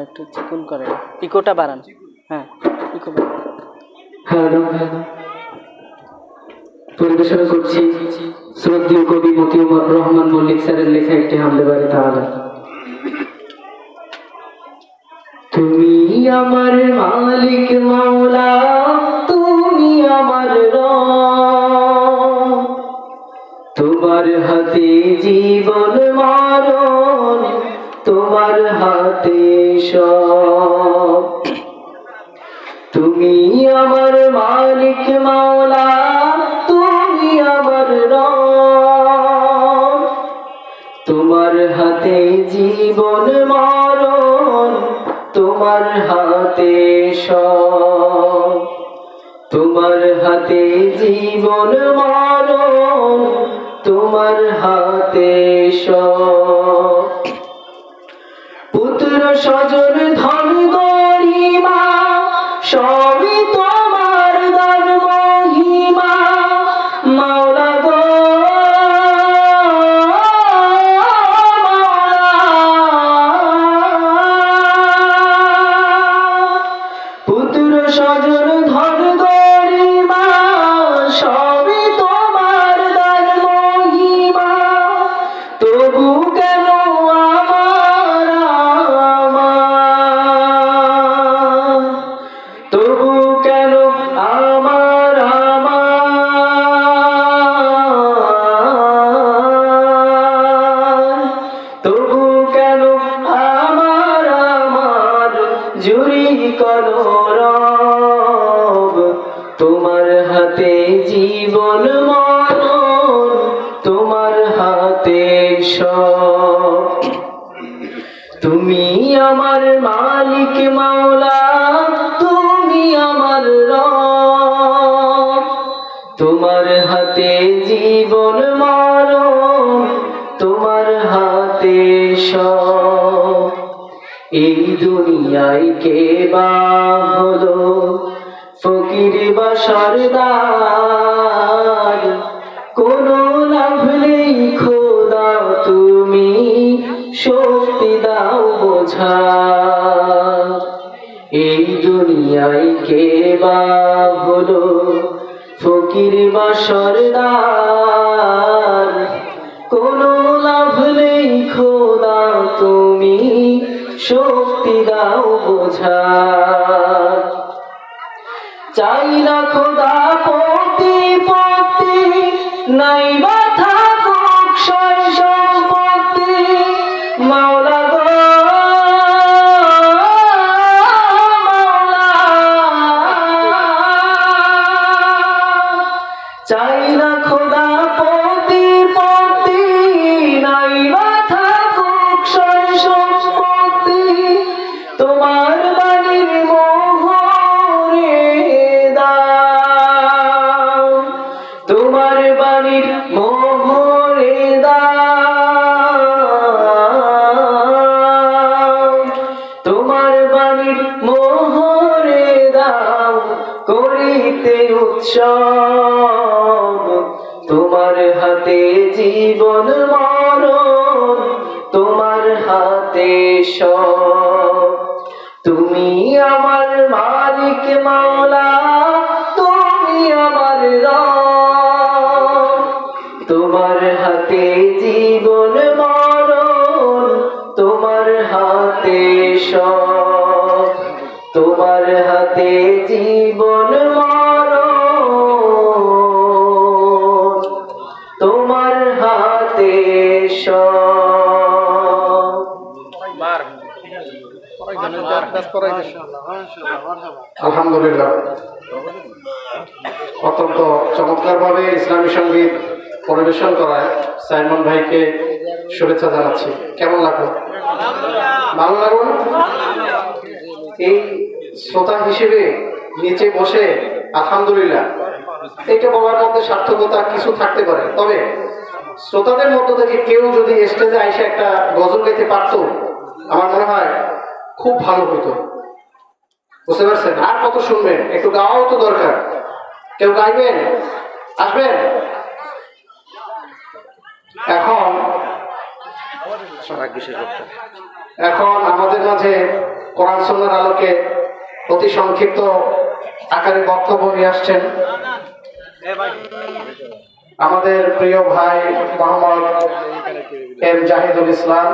একটু চিকুন করেন, ইকোটা বাড়ান। হ্যাঁ, ইকো বাড়ান। হ্যালো, পরিবেশন করছি শ্রদ্ধেয় কবি মতিউর রহমান মল্লিক স্যারের লেখা একটি হামদে বাড়ি তাআলা। তুমি আমার মালিক মাওলা, তুমি আমার রব, তোমার হাতে জীবন মরণ, তোমার হাতে সব। তুমি আমার মালিক মাওলা, তুমি আমার রব, তোমার হাতে জীবন মরণ, তোমার হাতে সব। তোমার হাতে জীবন মরণ, তোমার হাতে সব। পুত্র স্বজন ধন গরিমা সবই তোমার দান মহিমা, মাওলা গো পুত্র স্বজন ধন গরিমা সবই তোমার দান মহিমা, তবু কেন তবু কেন আমার তবু কেন আমার জুরি করো রব, তোমার হাতে জীবন মরণ, তোমার হাতে সব। তুমি আমার মালিক মাওলা, তুমি আমার রব, তোমার হাতে জীবন মরণ, তোমার হাতে সব। এই দুনিয়ায় কে বা হলো ফকির বা সরদার, কোনো লাভ নেই খোদা তুমি শক্তি দাও বোঝার। এই দুনিয়ায় কে বা হলো ফকির বা সরদার, কোনো লাভ নেই খোদা তুমি শক্তি দাও বোঝার। চাই না খোদা প্রতিপত্তি, নাই বা থাকুক সয় সম্পত্তি, মাওলা গো মাওলা। চাই না খোদা প্রতিপত্তি, নাই বা থাকুক সয় সম্পত্তি, তোমার বাণীর মোহরে দাও, তোমার বাণীর মোহরে দাও, তোমার বাণীর মোহরে দাও, করিতে উৎসব। তোমার হাতে জীবন মরণ, তোমার হাতে সব। তুমি আমার মালিক মাওলা, তুমি আমার রব, তোমার হাতে জীবন মরণ, তোমার হাতে সব। তোমার হাতে জীবন মরণ, তোমার হাতে সব। আলহামদুলিল্লাহ, অত্যন্ত চমৎকারভাবে ইসলামী সঙ্গীত পরিবেশন করায় সাইমন ভাইকে শুভেচ্ছা জানাচ্ছি। কেমন লাগলো? ভালো লাগলো। এই শ্রোতা হিসেবে নিচে বসে আলহামদুলিল্লাহ, এটা বলার মধ্যে সার্থকতা কিছু থাকতে পারে, তবে শ্রোতাদের মধ্য থেকে কেউ যদি স্টেজে এসে একটা গজল গাইতে পারতো, আমার মনে হয় খুব ভালো হতো। বুঝতে পারছেন? আর কত শুনবেন, একটু গাওয়াও তো দরকার। কেউ গাইবেন? আসবেন? এখন আমাদের মাঝে কোরআন সুন্নাহর আলোকে অতি সংক্ষিপ্ত আকারে বক্তব্য নিয়ে আসছেন আমাদের প্রিয় ভাই মোহাম্মদ এম জাহিদুল ইসলাম।